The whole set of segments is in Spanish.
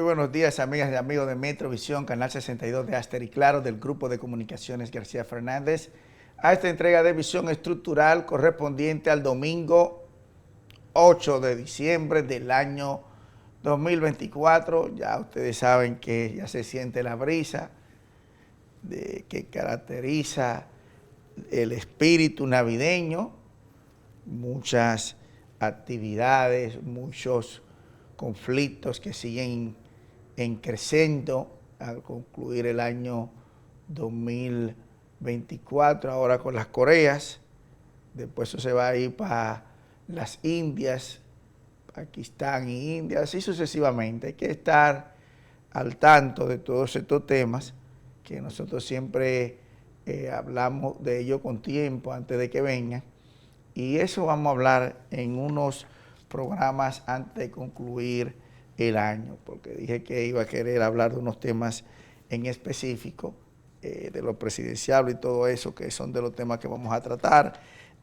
buenos días, amigas y amigos de Metrovisión, Canal 62 de Aster y Claro, del Grupo de Comunicaciones García Fernández, a esta entrega de visión estructural correspondiente al domingo 8 de diciembre del año 2024. Ya ustedes saben que ya se siente la brisa que caracteriza el espíritu navideño, muchas actividades, muchos conflictos que siguen en crescendo al concluir el año 2024, ahora con las Coreas. Después eso se va a ir para las Indias, Pakistán y India, así sucesivamente. Hay que estar al tanto de todos estos temas que nosotros siempre hablamos de ello con tiempo antes de que vengan, y eso vamos a hablar en unos programas antes de concluir el año, porque dije que iba a querer hablar de unos temas en específico, de lo presidencial y todo eso, que son de los temas que vamos a tratar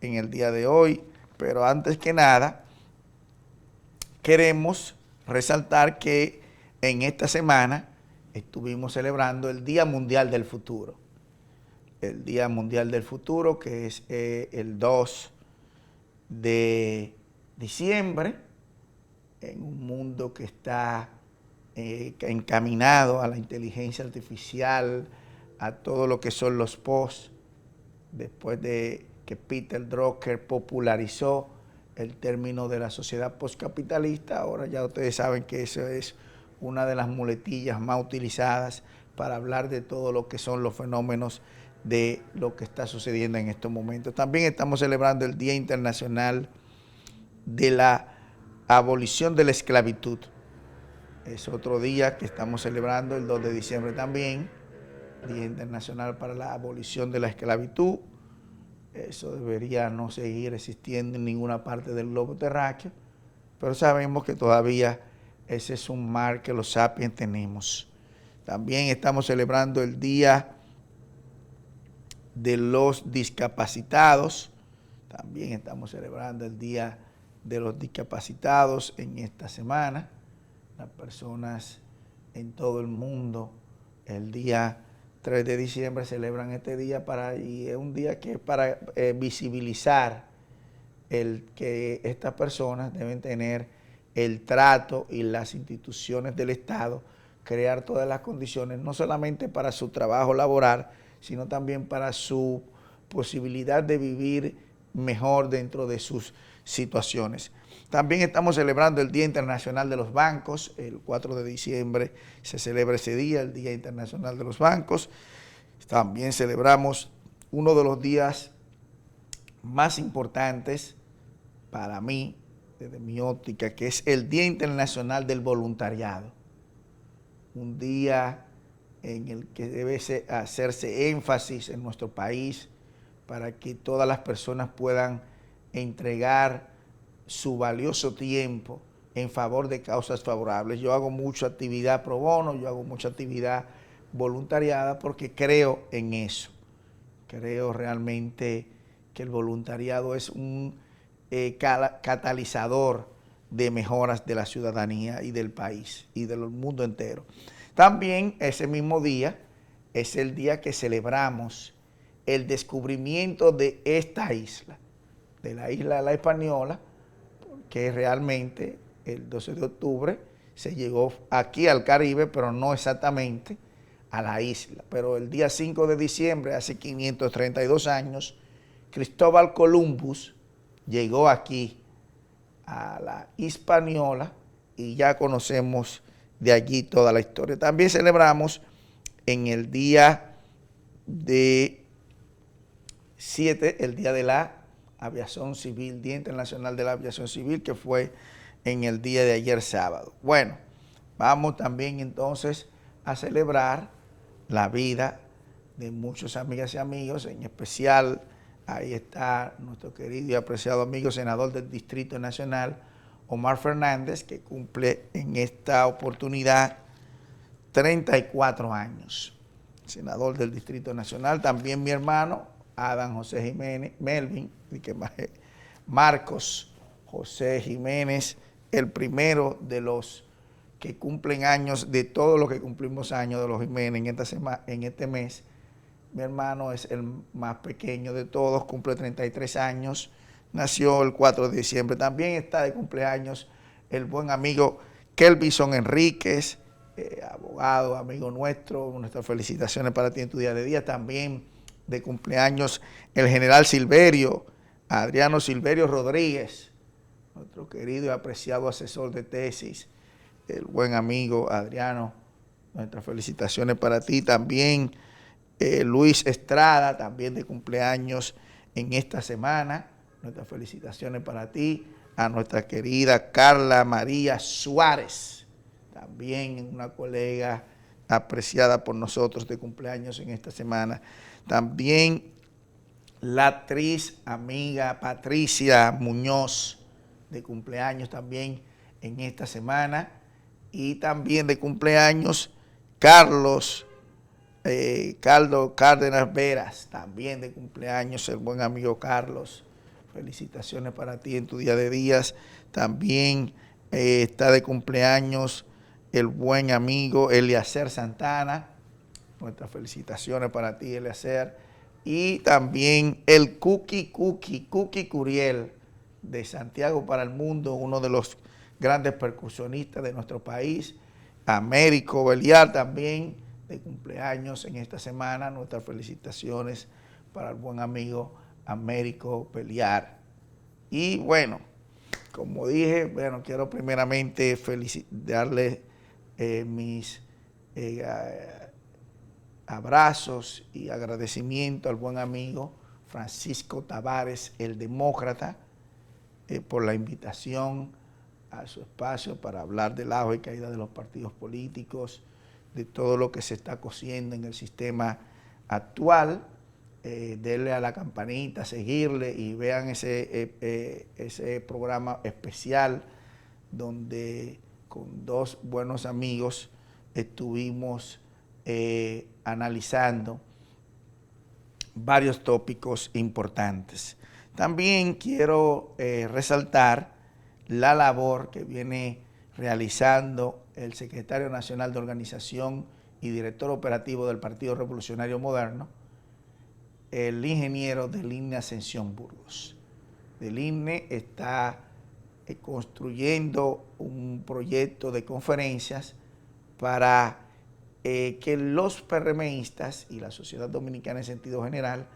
en el día de hoy. Pero antes que nada, queremos resaltar que en esta semana estuvimos celebrando el Día Mundial del Futuro. El Día Mundial del Futuro, que es el 2 de diciembre, en un mundo que está encaminado a la inteligencia artificial, a todo lo que son los posts, después de que Peter Drucker popularizó el término de la sociedad postcapitalista. Ahora ya ustedes saben que eso es una de las muletillas más utilizadas para hablar de todo lo que son los fenómenos de lo que está sucediendo en estos momentos. También estamos celebrando el Día Internacional de la Abolición de la Esclavitud. Es otro día que estamos celebrando, el 2 de diciembre también, Día Internacional para la Abolición de la Esclavitud. Eso debería no seguir existiendo en ninguna parte del globo terráqueo, pero sabemos que todavía ese es un mal que los sapiens tenemos. También estamos celebrando el Día de los Discapacitados. También estamos celebrando el Día de los Discapacitados en esta semana. Las personas en todo el mundo, el día 3 de diciembre celebran este día y es un día que es para visibilizar el que estas personas deben tener el trato y las instituciones del Estado, crear todas las condiciones, no solamente para su trabajo laboral, sino también para su posibilidad de vivir mejor dentro de sus situaciones. También estamos celebrando el Día Internacional de los Bancos. El 4 de diciembre se celebra ese día, el Día Internacional de los Bancos. También celebramos uno de los días más importantes para mí, desde mi óptica, que es el Día Internacional del Voluntariado. Un día en el que debe hacerse énfasis en nuestro país para que todas las personas puedan entregar su valioso tiempo en favor de causas favorables. Yo hago mucha actividad pro bono, yo hago mucha actividad voluntariada porque creo en eso. Creo realmente que el voluntariado es un catalizador de mejoras de la ciudadanía y del país y del mundo entero. También ese mismo día es el día que celebramos el descubrimiento de esta isla, de la isla de La Española, que realmente el 12 de octubre se llegó aquí al Caribe, pero no exactamente a la isla. Pero el día 5 de diciembre, hace 532 años, Cristóbal Columbus llegó aquí a la Hispaniola y ya conocemos de allí toda la historia. También celebramos en el día de 7, el Día de la Aviación Civil, Día Internacional de la Aviación Civil, que fue en el día de ayer sábado. Bueno, vamos también entonces a celebrar la vida de muchos amigas y amigos, en especial ahí está nuestro querido y apreciado amigo senador del Distrito Nacional, Omar Fernández, que cumple en esta oportunidad 34 años. Senador del Distrito Nacional, también mi hermano, Adán José Jiménez, Marcos José Jiménez, el primero de los que cumplen años, de todos los que cumplimos años de los Jiménez en este mes. Mi hermano es el más pequeño de todos, cumple 33 años, nació el 4 de diciembre. También está de cumpleaños el buen amigo Kelvison Enríquez, abogado, amigo nuestro. Nuestras felicitaciones para ti en tu día de día. También de cumpleaños el general Silverio, Adriano Silverio Rodríguez, nuestro querido y apreciado asesor de tesis, el buen amigo Adriano. Nuestras felicitaciones para ti. También Luis Estrada, también de cumpleaños en esta semana. Nuestras felicitaciones para ti. A nuestra querida Carla María Suárez, también una colega apreciada por nosotros, de cumpleaños en esta semana. También la actriz amiga Patricia Muñoz, de cumpleaños también en esta semana. Y también de cumpleaños Carlos Cárdenas Veras, también de cumpleaños el buen amigo Carlos. Felicitaciones para ti en tu día de días. También está de cumpleaños el buen amigo Eliezer Santana. Nuestras felicitaciones para ti, Eliezer. Y también el Cookie Curiel, de Santiago para el Mundo, uno de los grandes percusionistas de nuestro país. Américo Beliar también de cumpleaños en esta semana. Nuestras felicitaciones para el buen amigo Américo Beliar. Y bueno, como dije, bueno, quiero primeramente darle mis abrazos y agradecimiento al buen amigo Francisco Tavares, el demócrata, por la invitación a su espacio para hablar del auge y caída de los partidos políticos, de todo lo que se está cociendo en el sistema actual. Denle a la campanita, seguirle y vean ese programa especial donde con dos buenos amigos estuvimos analizando varios tópicos importantes. También quiero resaltar la labor que viene realizando el secretario nacional de organización y director operativo del Partido Revolucionario Moderno, el ingeniero Deline Ascensión Burgos. Deline está construyendo un proyecto de conferencias para que los PRMistas y la sociedad dominicana en sentido general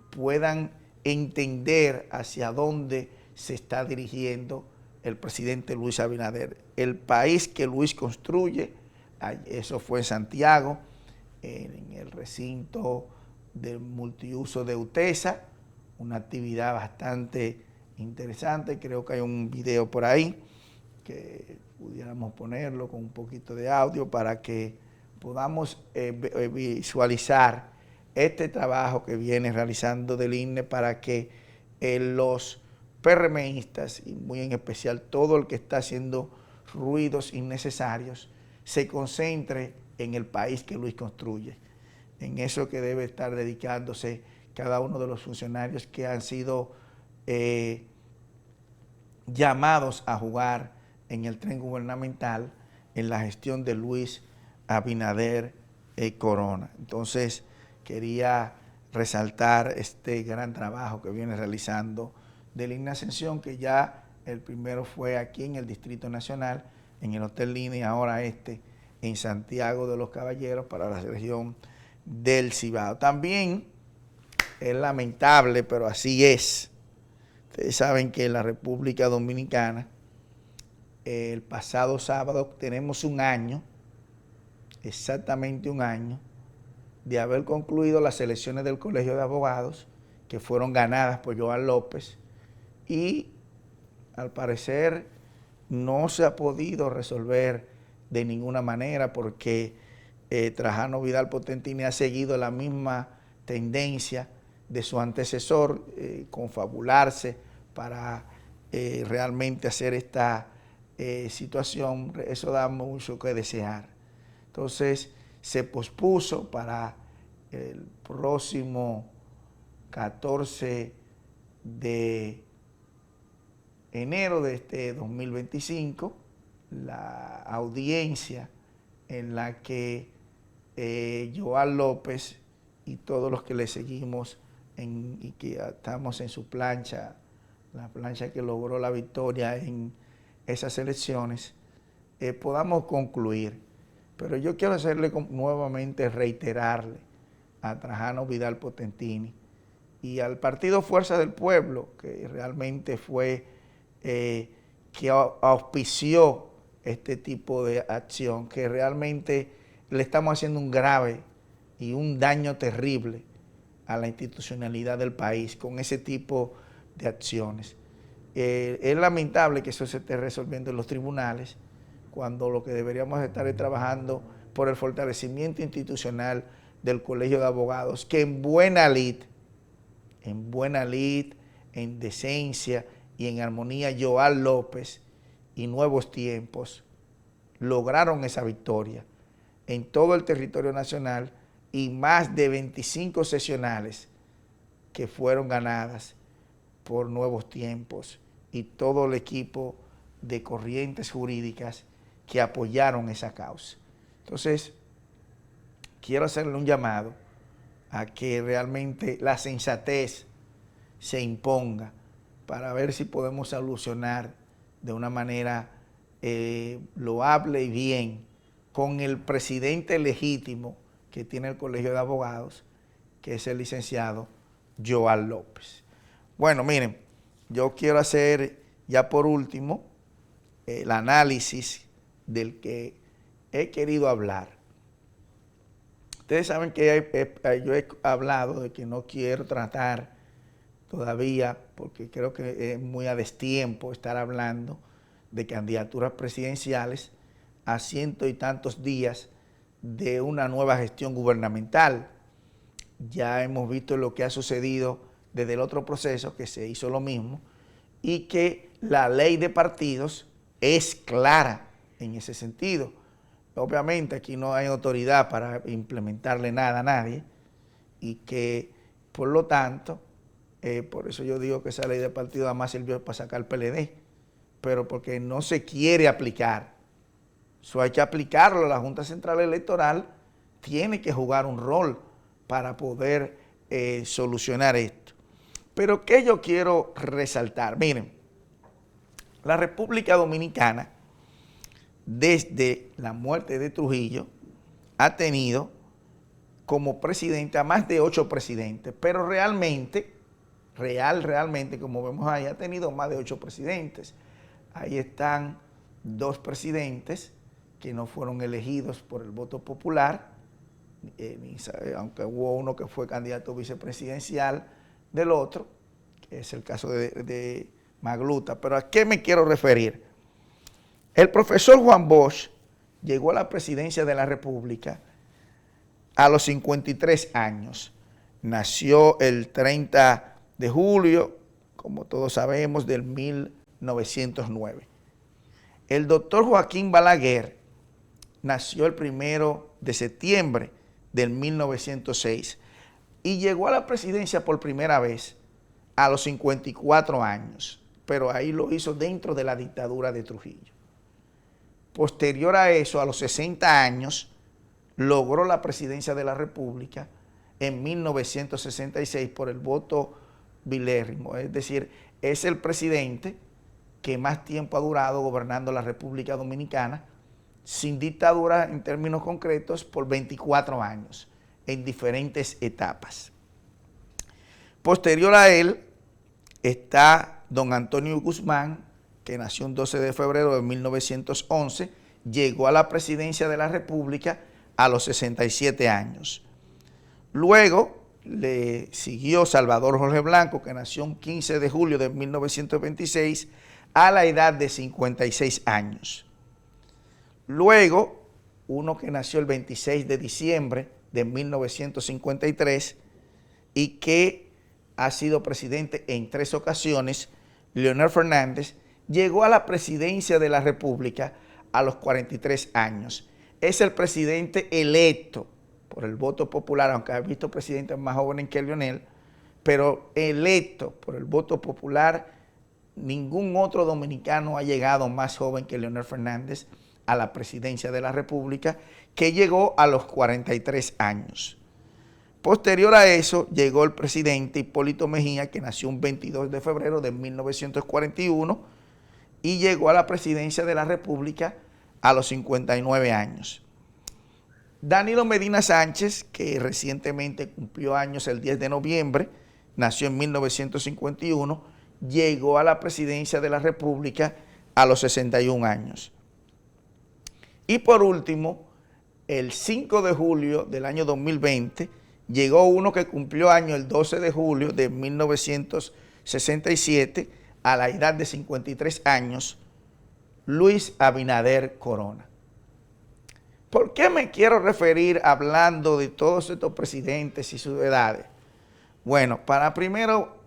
puedan entender hacia dónde se está dirigiendo el presidente Luis Abinader. El país que Luis construye, eso fue en Santiago, en el recinto del multiuso de UTESA, una actividad bastante interesante. Creo que hay un video por ahí que pudiéramos ponerlo con un poquito de audio para que podamos visualizar este trabajo que viene realizando Deline para que los PRMistas, y muy en especial todo el que está haciendo ruidos innecesarios, se concentre en el país que Luis construye, en eso que debe estar dedicándose cada uno de los funcionarios que han sido llamados a jugar en el tren gubernamental en la gestión de Luis Abinader Corona. Entonces, quería resaltar este gran trabajo que viene realizando Deline Ascensión, que ya el primero fue aquí en el Distrito Nacional, en el Hotel Lina, y ahora en Santiago de los Caballeros para la región del Cibao. También es lamentable, pero así es. Ustedes saben que en la República Dominicana, el pasado sábado tenemos un año, exactamente un año, de haber concluido las elecciones del Colegio de Abogados, que fueron ganadas por Joan López, y al parecer no se ha podido resolver de ninguna manera porque Trajano Vidal Potentini ha seguido la misma tendencia de su antecesor, confabularse para realmente hacer esta situación. Eso da mucho que desear. Entonces se pospuso para el próximo 14 de enero de este 2025 la audiencia en la que Joan López y todos los que le seguimos y que estamos en su plancha, la plancha que logró la victoria en esas elecciones, podamos concluir. Pero yo quiero hacerle nuevamente, reiterarle a Trajano Vidal Potentini y al Partido Fuerza del Pueblo, que realmente fue que auspició este tipo de acción, que realmente le estamos haciendo un grave y un daño terrible a la institucionalidad del país con ese tipo de acciones. Es lamentable que eso se esté resolviendo en los tribunales, cuando lo que deberíamos estar es trabajando por el fortalecimiento institucional del Colegio de Abogados, que en buena lid, en decencia y en armonía, Joan López y Nuevos Tiempos lograron esa victoria en todo el territorio nacional y más de 25 sesionales que fueron ganadas por Nuevos Tiempos y todo el equipo de corrientes jurídicas que apoyaron esa causa. Entonces, quiero hacerle un llamado a que realmente la sensatez se imponga para ver si podemos solucionar de una manera loable y bien con el presidente legítimo que tiene el Colegio de Abogados, que es el licenciado Joan López. Bueno, miren, yo quiero hacer ya por último el análisis del que he querido hablar. Ustedes saben que yo he hablado de que no quiero tratar todavía, porque creo que es muy a destiempo estar hablando de candidaturas presidenciales a cientos y tantos días de una nueva gestión gubernamental. Ya hemos visto lo que ha sucedido desde el otro proceso, que se hizo lo mismo, y que la ley de partidos es clara en ese sentido. Obviamente aquí no hay autoridad para implementarle nada a nadie, y que por lo tanto, por eso yo digo que esa ley de partidos además sirvió para sacar el PLD, pero porque no se quiere aplicar. Eso hay que aplicarlo. La Junta Central Electoral tiene que jugar un rol para poder solucionar esto. Pero ¿qué yo quiero resaltar? Miren, la República Dominicana, desde la muerte de Trujillo, ha tenido como presidente a más de 8 presidentes, pero realmente, como vemos ahí, ha tenido más de 8 presidentes. Ahí están 2 presidentes que no fueron elegidos por el voto popular, aunque hubo uno que fue candidato vicepresidencial del otro, que es el caso de Magluta. Pero ¿a qué me quiero referir? El profesor Juan Bosch llegó a la presidencia de la República a los 53 años. Nació el 30 de julio, como todos sabemos, del 1909. El doctor Joaquín Balaguer nació el 1 de septiembre del 1906 y llegó a la presidencia por primera vez a los 54 años, pero ahí lo hizo dentro de la dictadura de Trujillo. Posterior a eso, a los 60 años, logró la presidencia de la República en 1966 por el voto bilérrimo, es decir, es el presidente que más tiempo ha durado gobernando la República Dominicana, sin dictadura en términos concretos, por 24 años, en diferentes etapas. Posterior a él está don Antonio Guzmán, que nació el 12 de febrero de 1911, llegó a la presidencia de la República a los 67 años. Luego le siguió Salvador Jorge Blanco, que nació el 15 de julio de 1926, a la edad de 56 años. Luego, uno que nació el 26 de diciembre de 1953 y que ha sido presidente en 3 ocasiones, Leonel Fernández, llegó a la presidencia de la República a los 43 años. Es el presidente electo por el voto popular, aunque ha visto presidentes más jóvenes que Leonel, pero electo por el voto popular ningún otro dominicano ha llegado más joven que Leonel Fernández a la presidencia de la República, que llegó a los 43 años. Posterior a eso, llegó el presidente Hipólito Mejía, que nació un 22 de febrero de 1941 y llegó a la presidencia de la República a los 59 años. Danilo Medina Sánchez, que recientemente cumplió años el 10 de noviembre, nació en 1951, llegó a la presidencia de la República a los 61 años. Y por último, el 5 de julio del año 2020, llegó uno que cumplió año el 12 de julio de 1967 a la edad de 53 años, Luis Abinader Corona. ¿Por qué me quiero referir hablando de todos estos presidentes y sus edades? Bueno, para primero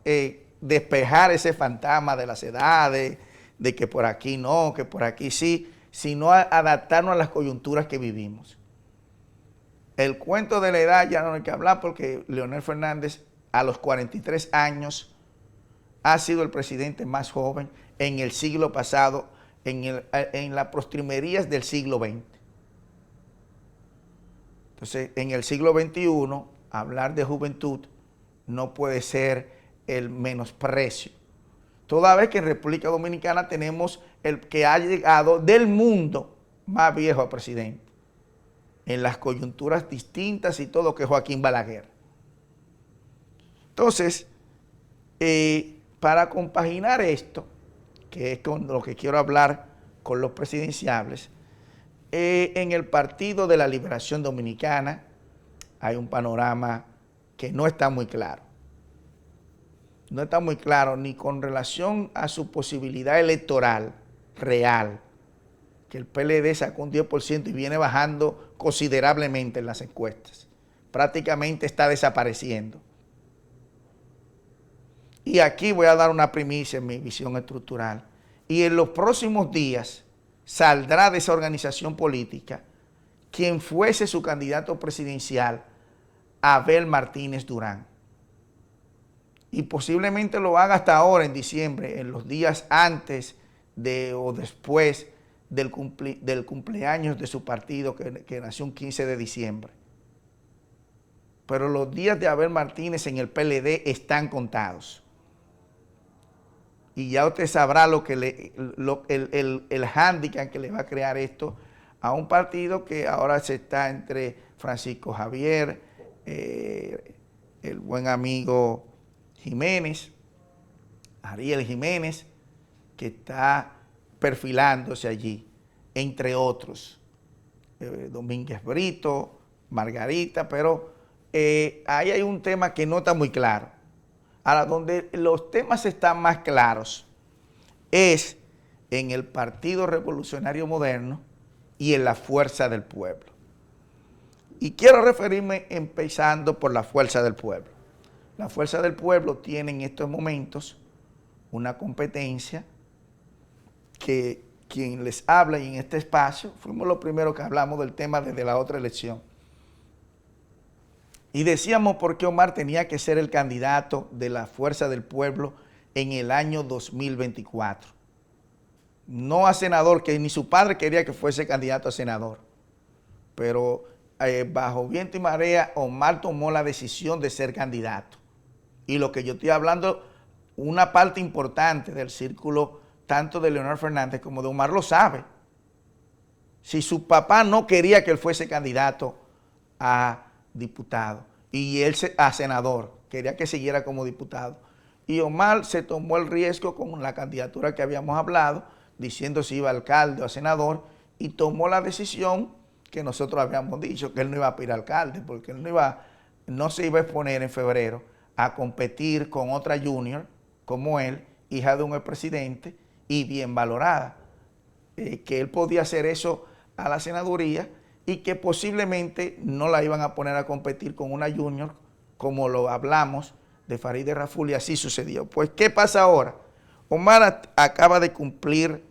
despejar ese fantasma de las edades, de que por aquí no, que por aquí sí, sino adaptarnos a las coyunturas que vivimos. El cuento de la edad ya no hay que hablar porque Leonel Fernández a los 43 años ha sido el presidente más joven en el siglo pasado, en las postrimerías del siglo XX. Entonces, en el siglo XXI, hablar de juventud no puede ser el menosprecio. Toda vez que en República Dominicana tenemos el que ha llegado del mundo más viejo a presidente, en las coyunturas distintas y todo, que es Joaquín Balaguer. Entonces, para compaginar esto, que es con lo que quiero hablar con los presidenciables, en el Partido de la Liberación Dominicana hay un panorama que no está muy claro. No está muy claro ni con relación a su posibilidad electoral real, que el PLD sacó un 10% y viene bajando considerablemente en las encuestas. Prácticamente está desapareciendo. Y aquí voy a dar una primicia en mi visión estructural. Y en los próximos días saldrá de esa organización política quien fuese su candidato presidencial, Abel Martínez Durán. Y posiblemente lo haga hasta ahora en diciembre, en los días antes de o después del cumpleaños de su partido que nació un 15 de diciembre. Pero los días de Abel Martínez en el PLD están contados. Y ya usted sabrá el hándicap que le va a crear esto a un partido que ahora se está entre Francisco Javier, el buen amigo Jiménez, Ariel Jiménez, que está perfilándose allí, entre otros, Domínguez Brito, Margarita, pero ahí hay un tema que no está muy claro. Ahora, donde los temas están más claros es en el Partido Revolucionario Moderno y en la Fuerza del Pueblo. Y quiero referirme empezando por la Fuerza del Pueblo. La Fuerza del Pueblo tiene en estos momentos una competencia que quien les habla y en este espacio, fuimos los primeros que hablamos del tema desde la otra elección. Y decíamos por qué Omar tenía que ser el candidato de la Fuerza del Pueblo en el año 2024. No a senador, que ni su padre quería que fuese candidato a senador. Pero bajo viento y marea, Omar tomó la decisión de ser candidato. Y lo que yo estoy hablando, una parte importante del círculo, tanto de Leonel Fernández como de Omar, lo sabe. Si su papá no quería que él fuese candidato a diputado y él a senador, quería que siguiera como diputado, y Omar se tomó el riesgo con la candidatura que habíamos hablado, diciendo si iba a alcalde o a senador, y tomó la decisión que nosotros habíamos dicho, que él no iba a aspirar a alcalde, porque él no se iba a exponer en febrero a competir con otra junior como él, hija de un expresidente y bien valorada, que él podía hacer eso a la senaduría y que posiblemente no la iban a poner a competir con una junior, como lo hablamos de Farideh Raful, y así sucedió. Pues, ¿qué pasa ahora? Omar acaba de cumplir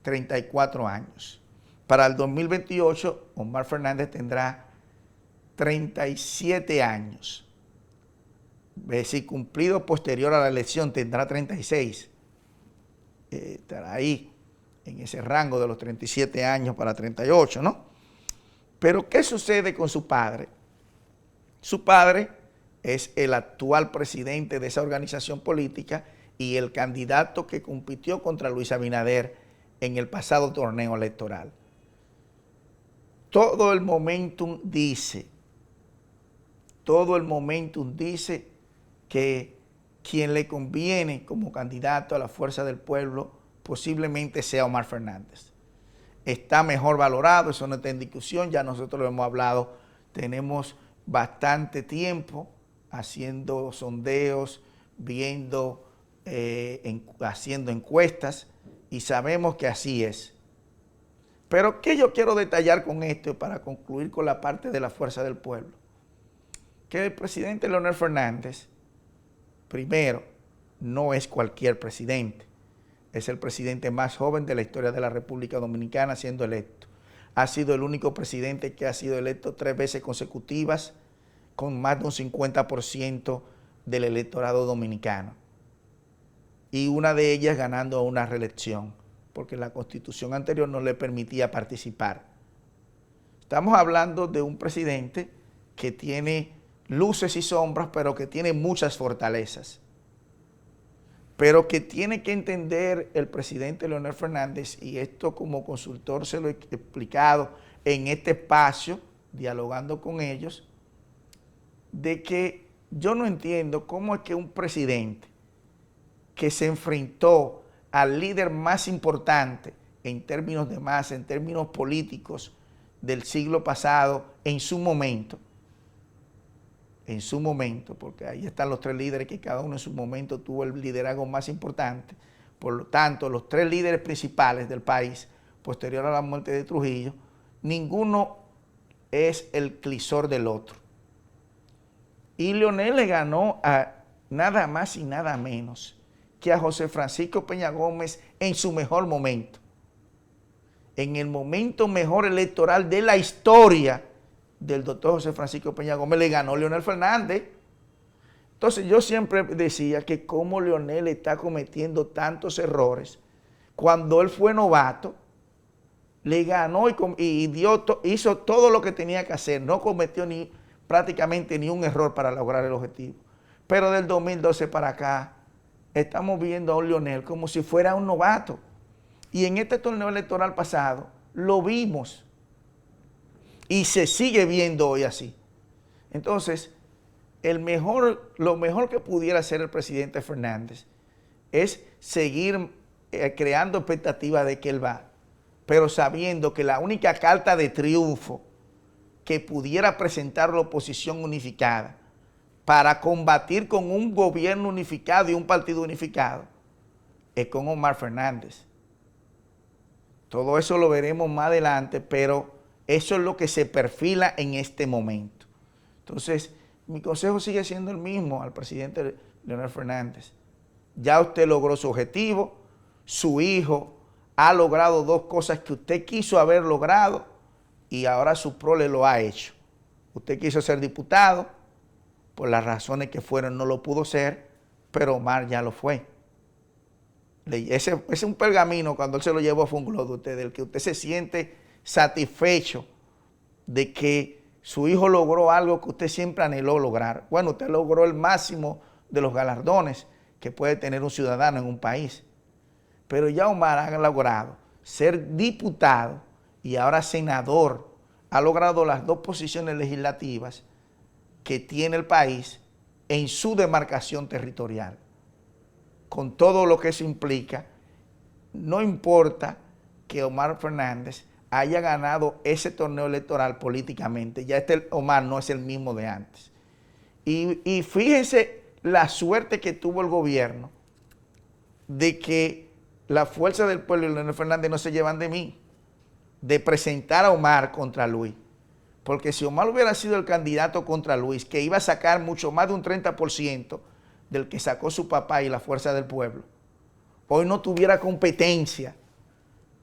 34 años. Para el 2028, Omar Fernández tendrá 37 años. Es decir, cumplido posterior a la elección, tendrá 36. estará ahí en ese rango de los 37 años para 38, ¿no? Pero ¿qué sucede con su padre? Su padre es el actual presidente de esa organización política y el candidato que compitió contra Luis Abinader en el pasado torneo electoral. Todo el momentum dice que quien le conviene como candidato a la fuerza del pueblo posiblemente sea Omar Fernández. Está mejor valorado, eso no está en discusión, ya nosotros lo hemos hablado, tenemos bastante tiempo haciendo sondeos, viendo, haciendo encuestas y sabemos que así es. Pero ¿qué yo quiero detallar con esto para concluir con la parte de la fuerza del pueblo? Que el presidente Leonel Fernández, primero, no es cualquier presidente. Es el presidente más joven de la historia de la República Dominicana siendo electo. Ha sido el único presidente que ha sido electo 3 veces consecutivas con más de un 50% del electorado dominicano. Y una de ellas ganando una reelección, porque la Constitución anterior no le permitía participar. Estamos hablando de un presidente que tiene luces y sombras, pero que tiene muchas fortalezas. Pero que tiene que entender el presidente Leonel Fernández, y esto como consultor se lo he explicado en este espacio, dialogando con ellos, de que yo no entiendo cómo es que un presidente que se enfrentó al líder más importante en términos de masa, en términos políticos del siglo pasado, en su momento, porque ahí están los 3 líderes que cada uno en su momento tuvo el liderazgo más importante. Por lo tanto, los 3 líderes principales del país, posterior a la muerte de Trujillo, ninguno es el clisor del otro. Y Leonel le ganó a nada más y nada menos que a José Francisco Peña Gómez en su mejor momento. En el momento mejor electoral de la historia del doctor José Francisco Peña Gómez le ganó Leonel Fernández. Entonces yo siempre decía que cómo Leonel está cometiendo tantos errores. Cuando él fue novato, le ganó y hizo todo lo que tenía que hacer, no cometió prácticamente ni un error para lograr el objetivo. Pero del 2012 para acá, estamos viendo a un Leonel como si fuera un novato. Y en este torneo electoral pasado, lo vimos. Y se sigue viendo hoy así. Entonces, lo mejor que pudiera hacer el presidente Fernández es seguir creando expectativas de que él va, pero sabiendo que la única carta de triunfo que pudiera presentar la oposición unificada para combatir con un gobierno unificado y un partido unificado es con Omar Fernández. Todo eso lo veremos más adelante, pero eso es lo que se perfila en este momento. Entonces, mi consejo sigue siendo el mismo al presidente Leonel Fernández. Ya usted logró su objetivo, su hijo ha logrado 2 cosas que usted quiso haber logrado y ahora su prole lo ha hecho. Usted quiso ser diputado, por las razones que fueron no lo pudo ser, pero Omar ya lo fue. Ese es un pergamino, cuando él se lo llevó fue un globo de usted, del que usted se siente satisfecho de que su hijo logró algo que usted siempre anheló lograr. Bueno, usted logró el máximo de los galardones que puede tener un ciudadano en un país. Pero ya Omar ha logrado ser diputado y ahora senador. Ha logrado las 2 posiciones legislativas que tiene el país en su demarcación territorial. Con todo lo que eso implica, no importa que Omar Fernández haya ganado ese torneo electoral políticamente, ya Omar no es el mismo de antes. Y fíjense la suerte que tuvo el gobierno de que la fuerza del pueblo y Leonel Fernández no se llevan de mí, de presentar a Omar contra Luis. Porque si Omar hubiera sido el candidato contra Luis, que iba a sacar mucho más de un 30% del que sacó su papá y la fuerza del pueblo, hoy no tuviera competencia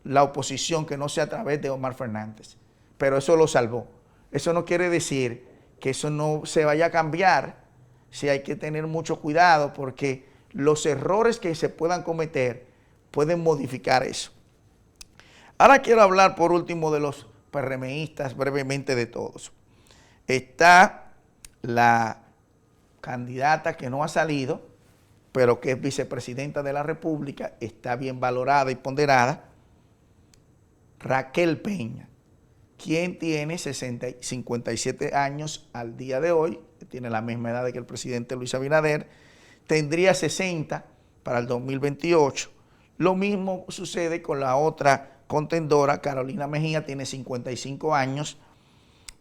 la oposición que no sea a través de Omar Fernández. Pero eso lo salvó. Eso no quiere decir que eso no se vaya a cambiar. Sí hay que tener mucho cuidado porque los errores que se puedan cometer pueden modificar eso. Ahora quiero hablar por último de los PRMistas, brevemente de todos. Está la candidata que no ha salido, pero que es vicepresidenta de la República, está bien valorada y ponderada, Raquel Peña, quien tiene 57 años al día de hoy, tiene la misma edad que el presidente Luis Abinader, tendría 60 para el 2028. Lo mismo sucede con la otra contendora, Carolina Mejía, tiene 55 años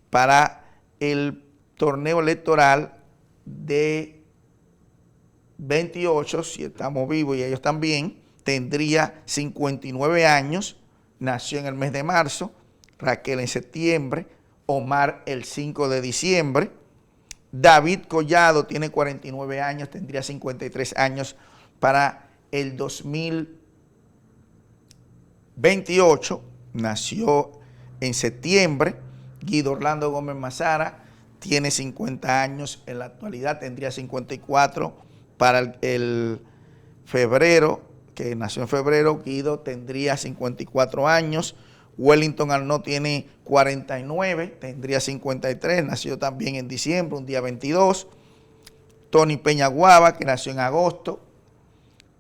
para el torneo electoral de 28, si estamos vivos y ellos también, tendría 59 años, nació en el mes de marzo, Raquel en septiembre, Omar el 5 de diciembre, David Collado tiene 49 años, tendría 53 años para el 2028, nació en septiembre. Guido Orlando Gómez Mazara tiene 50 años, en la actualidad tendría 54 para el febrero, que nació en febrero. Guido tendría 54 años. Wellington Arnaud tiene 49, tendría 53, nació también en diciembre, un día 22. Tony Peña Guava, que nació en agosto,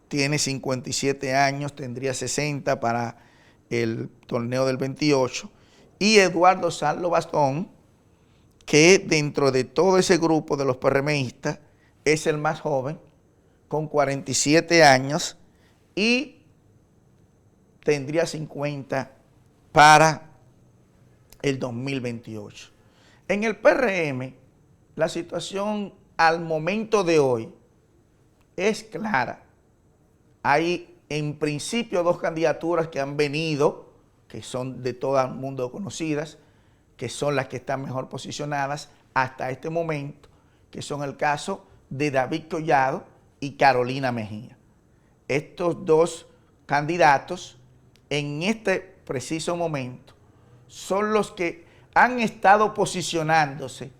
tiene 57 años, tendría 60 para el torneo del 28. Y Eduardo Sarlo Bastón, que dentro de todo ese grupo de los PRMistas es el más joven, con 47 años, y tendría 50 para el 2028. En el PRM, la situación al momento de hoy es clara. Hay en principio dos candidaturas que han venido, que son de todo el mundo conocidas, que son las que están mejor posicionadas hasta este momento, que son el caso de David Collado y Carolina Mejía. Estos dos candidatos en este preciso momento son los que han estado posicionándose,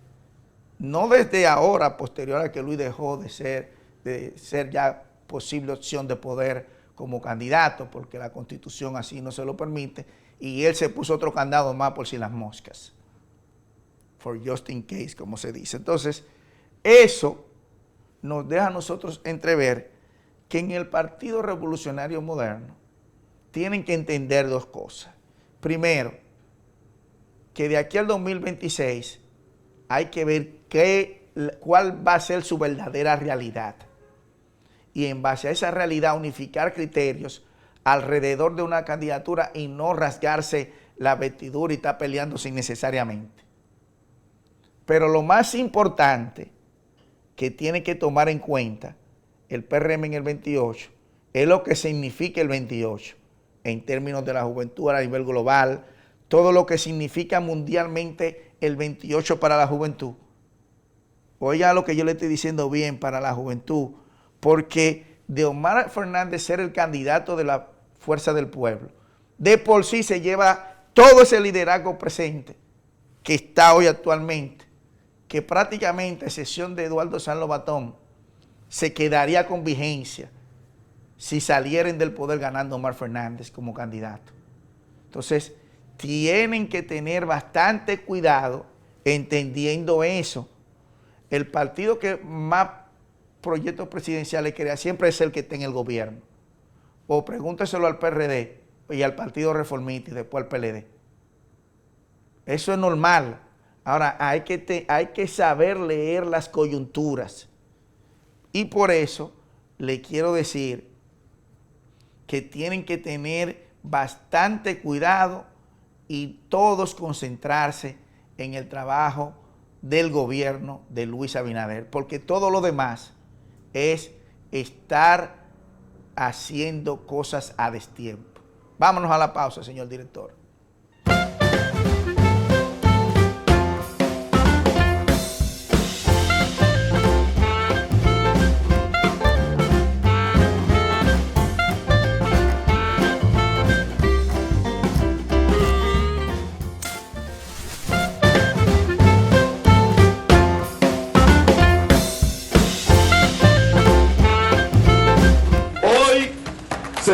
no desde ahora, posterior a que Luis dejó de ser ya posible opción de poder como candidato, porque la Constitución así no se lo permite, y él se puso otro candado más por si las moscas, for just in case, como se dice. Entonces, eso nos deja a nosotros entrever que en el Partido Revolucionario Moderno tienen que entender dos cosas. Primero, que de aquí al 2026 hay que ver cuál va a ser su verdadera realidad. Y en base a esa realidad unificar criterios alrededor de una candidatura y no rasgarse la vestidura y estar peleándose innecesariamente. Pero lo más importante que tiene que tomar en cuenta el PRM en el 28 es lo que significa el 28 en términos de la juventud a nivel global, todo lo que significa mundialmente el 28 para la juventud. Oiga lo que yo le estoy diciendo bien para la juventud, porque de Omar Fernández ser el candidato de la Fuerza del Pueblo, de por sí se lleva todo ese liderazgo presente que está hoy actualmente, que prácticamente, a excepción de Eduardo Sarlo Bastón, se quedaría con vigencia si salieran del poder ganando Omar Fernández como candidato. Entonces, tienen que tener bastante cuidado entendiendo eso. El partido que más proyectos presidenciales crea siempre es el que está en el gobierno. O pregúnteselo al PRD y al Partido Reformista y después al PLD. Eso es normal. Ahora, hay que saber leer las coyunturas. Y por eso le quiero decir que tienen que tener bastante cuidado y todos concentrarse en el trabajo del gobierno de Luis Abinader, porque todo lo demás es estar haciendo cosas a destiempo. Vámonos a la pausa, señor director.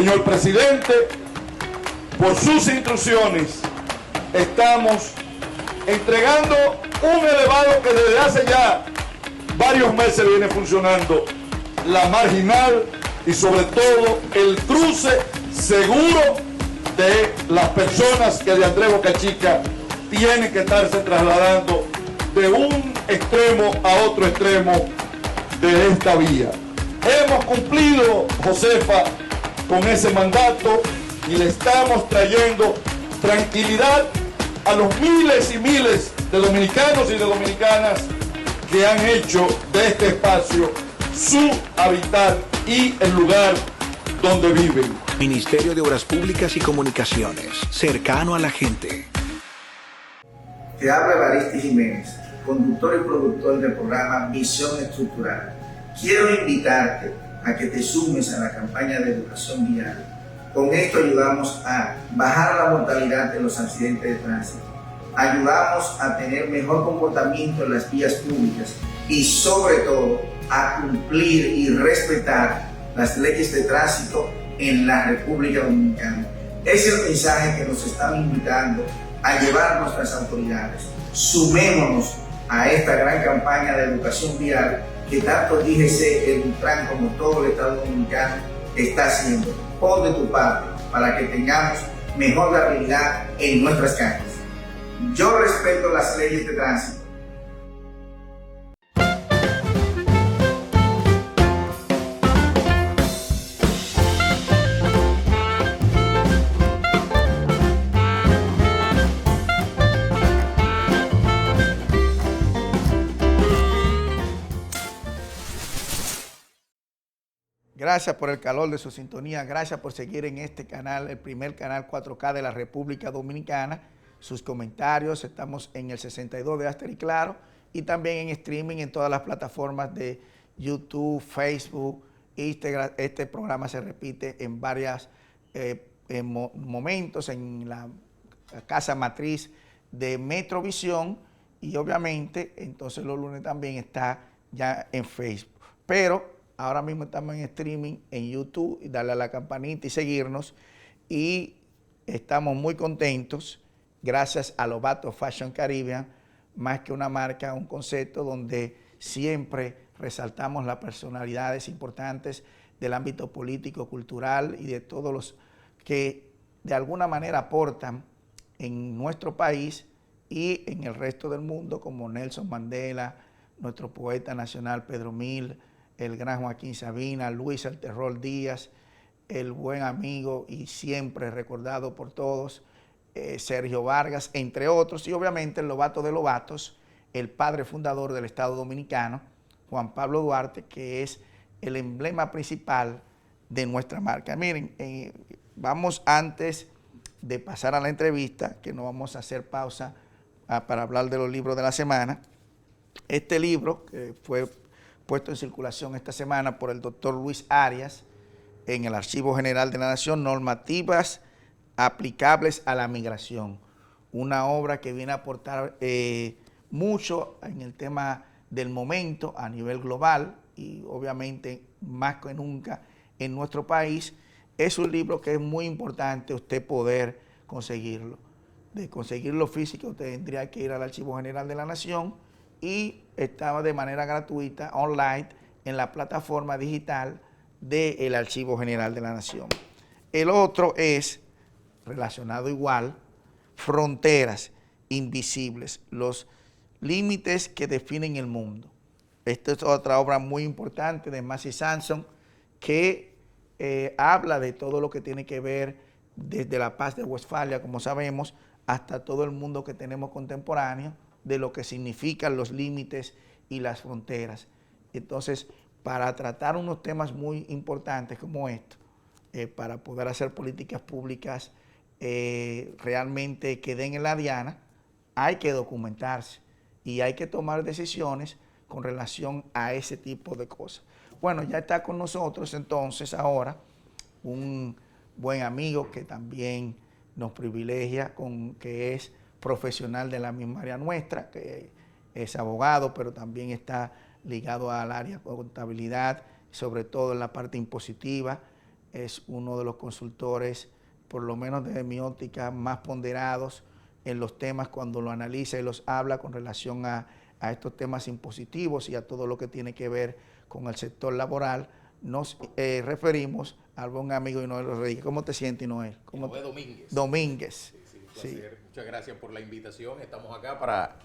Señor presidente, por sus instrucciones, estamos entregando un elevado que desde hace ya varios meses viene funcionando, la marginal y sobre todo el cruce seguro de las personas que de Andrés Boca Chica tienen que estarse trasladando de un extremo a otro extremo de esta vía. Hemos cumplido, Josefa, con ese mandato y le estamos trayendo tranquilidad a los miles y miles de dominicanos y de dominicanas que han hecho de este espacio su hábitat y el lugar donde viven. Ministerio de Obras Públicas y Comunicaciones, cercano a la gente. Te habla Evaristo Jiménez, conductor y productor del programa Visión Estructural. Quiero invitarte a que te sumes a la campaña de educación vial. Con esto ayudamos a bajar la mortalidad de los accidentes de tránsito. Ayudamos a tener mejor comportamiento en las vías públicas y sobre todo a cumplir y respetar las leyes de tránsito en la República Dominicana. Es el mensaje que nos están invitando a llevar nuestras autoridades. Sumémonos a esta gran campaña de educación vial que tanto DGC, el Intran como todo el Estado Dominicano está haciendo. Pon de tu parte para que tengamos mejor vialidad en nuestras calles. Yo respeto las leyes de tránsito. Gracias por el calor de su sintonía, gracias por seguir en este canal, el primer canal 4K de la República Dominicana. Sus comentarios, estamos en el 62 de Aster y Claro y también en streaming en todas las plataformas de YouTube, Facebook, Instagram. Este programa se repite en varios momentos en la casa matriz de Metrovisión y obviamente entonces los lunes también está ya en Facebook. Pero ahora mismo estamos en streaming en YouTube y darle a la campanita y seguirnos. Y estamos muy contentos gracias a Lobato Fashion Caribbean, más que una marca, un concepto donde siempre resaltamos las personalidades importantes del ámbito político, cultural y de todos los que de alguna manera aportan en nuestro país y en el resto del mundo, como Nelson Mandela, nuestro poeta nacional Pedro Mil, el gran Joaquín Sabina, Luis El Terror Díaz, el buen amigo y siempre recordado por todos, Sergio Vargas, entre otros, y obviamente el Lobato de Lobatos, el padre fundador del Estado Dominicano, Juan Pablo Duarte, que es el emblema principal de nuestra marca. Miren, vamos antes de pasar a la entrevista, que no vamos a hacer pausa para hablar de los libros de la semana. Este libro, que fue puesto en circulación esta semana por el doctor Luis Arias en el Archivo General de la Nación, Normativas aplicables a la migración. Una obra que viene a aportar mucho en el tema del momento a nivel global y obviamente más que nunca en nuestro país. Es un libro que es muy importante usted poder conseguirlo. De conseguirlo físico usted tendría que ir al Archivo General de la Nación y estaba de manera gratuita, online, en la plataforma digital del Archivo General de la Nación. El otro es, relacionado igual, Fronteras Invisibles, los límites que definen el mundo. Esta es otra obra muy importante de Massey Sampson que habla de todo lo que tiene que ver desde la paz de Westfalia, como sabemos, hasta todo el mundo que tenemos contemporáneo, de lo que significan los límites y las fronteras. Entonces, para tratar unos temas muy importantes como estos, para poder hacer políticas públicas realmente que den en la diana, hay que documentarse y hay que tomar decisiones con relación a ese tipo de cosas. Bueno, ya está con nosotros entonces ahora un buen amigo que también nos privilegia, que es profesional de la misma área nuestra, que es abogado, pero también está ligado al área de contabilidad, sobre todo en la parte impositiva, es uno de los consultores, por lo menos desde mi óptica, más ponderados en los temas cuando lo analiza y los habla con relación a estos temas impositivos y a todo lo que tiene que ver con el sector laboral. Nos referimos al buen amigo Inoel Rodríguez. ¿Cómo te sientes, Inoel? Inoel Domínguez. Domínguez. Sí. Muchas gracias por la invitación. Estamos acá para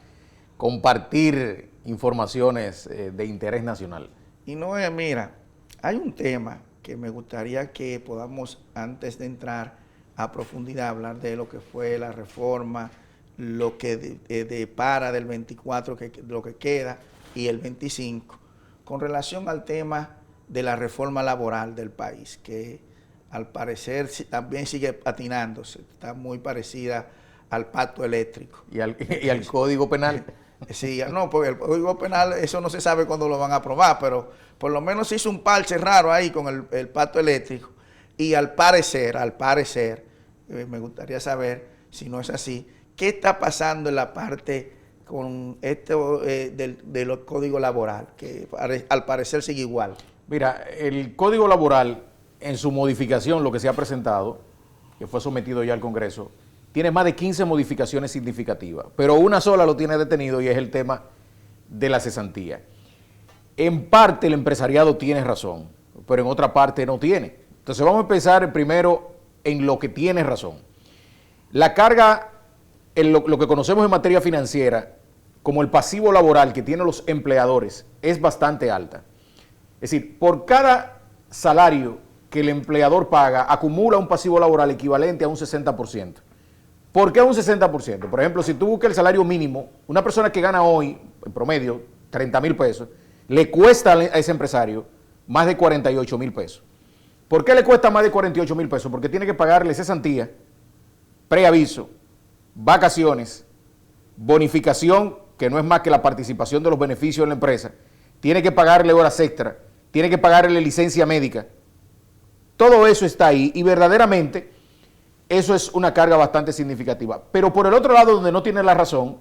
compartir informaciones de interés nacional. Inoel, mira, hay un tema que me gustaría que podamos, antes de entrar a profundidad, hablar de lo que fue la reforma, lo que depara del 24, lo que queda, y el 25, con relación al tema de la reforma laboral del país, que al parecer también sigue patinándose, está muy parecida al pacto eléctrico. ¿Y al Código Penal? Sí, no, porque el Código Penal, eso no se sabe cuándo lo van a aprobar, pero por lo menos se hizo un parche raro ahí con el pacto eléctrico, y al parecer, me gustaría saber, si no es así, ¿qué está pasando en la parte con esto del código laboral, que al parecer sigue igual? Mira, el Código Laboral, en su modificación, lo que se ha presentado, que fue sometido ya al Congreso, tiene más de 15 modificaciones significativas, pero una sola lo tiene detenido y es el tema de la cesantía. En parte el empresariado tiene razón, pero en otra parte no tiene. Entonces vamos a empezar primero en lo que tiene razón. La carga, lo que conocemos en materia financiera, como el pasivo laboral que tienen los empleadores, es bastante alta. Es decir, por cada salario que el empleador paga, acumula un pasivo laboral equivalente a un 60%. ¿Por qué un 60%? Por ejemplo, si tú buscas el salario mínimo, una persona que gana hoy, en promedio, 30,000 pesos, le cuesta a ese empresario más de 48,000 pesos. ¿Por qué le cuesta más de 48,000 pesos? Porque tiene que pagarle cesantía, preaviso, vacaciones, bonificación, que no es más que la participación de los beneficios en la empresa, tiene que pagarle horas extra, tiene que pagarle licencia médica. Todo eso está ahí y verdaderamente eso es una carga bastante significativa. Pero por el otro lado, donde no tiene la razón,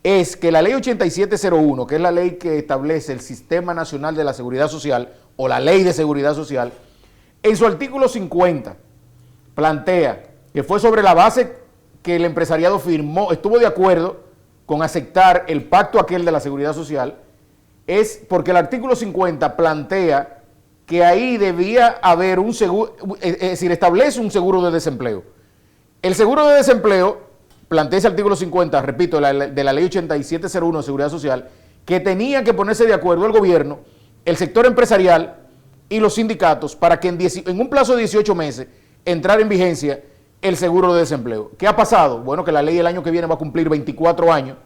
es que la ley 8701, que es la ley que establece el Sistema Nacional de la Seguridad Social, o la Ley de Seguridad Social, en su artículo 50 plantea que fue sobre la base que el empresariado firmó, estuvo de acuerdo con aceptar el pacto aquel de la Seguridad Social, es porque el artículo 50 plantea que ahí debía haber un seguro, es decir, establece un seguro de desempleo. El seguro de desempleo, plantea ese artículo 50, repito, de la ley 8701 de Seguridad Social, que tenía que ponerse de acuerdo el gobierno, el sector empresarial y los sindicatos para que en un plazo de 18 meses entrara en vigencia el seguro de desempleo. ¿Qué ha pasado? Bueno, que la ley el año que viene va a cumplir 24 años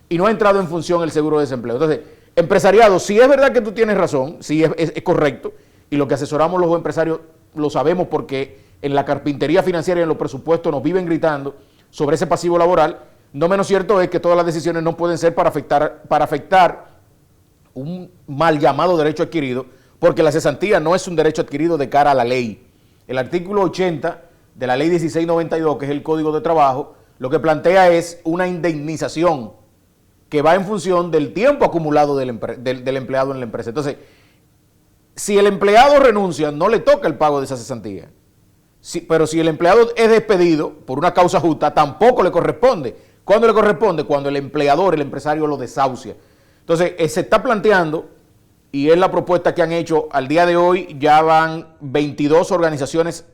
y no ha entrado en función el seguro de desempleo. Entonces, empresariado, si es verdad que tú tienes razón, sí es correcto, y lo que asesoramos los empresarios lo sabemos porque en la carpintería financiera y en los presupuestos nos viven gritando sobre ese pasivo laboral. No menos cierto es que todas las decisiones no pueden ser para afectar un mal llamado derecho adquirido, porque la cesantía no es un derecho adquirido de cara a la ley. El artículo 80 de la ley 1692, que es el Código de Trabajo, lo que plantea es una indemnización que va en función del tiempo acumulado del empleado en la empresa. Entonces, si el empleado renuncia, no le toca el pago de esa cesantía. Pero si el empleado es despedido por una causa justa, tampoco le corresponde. ¿Cuándo le corresponde? Cuando el empleador, el empresario, lo desahucia. Entonces, se está planteando, y es la propuesta que han hecho al día de hoy, ya van 22 organizaciones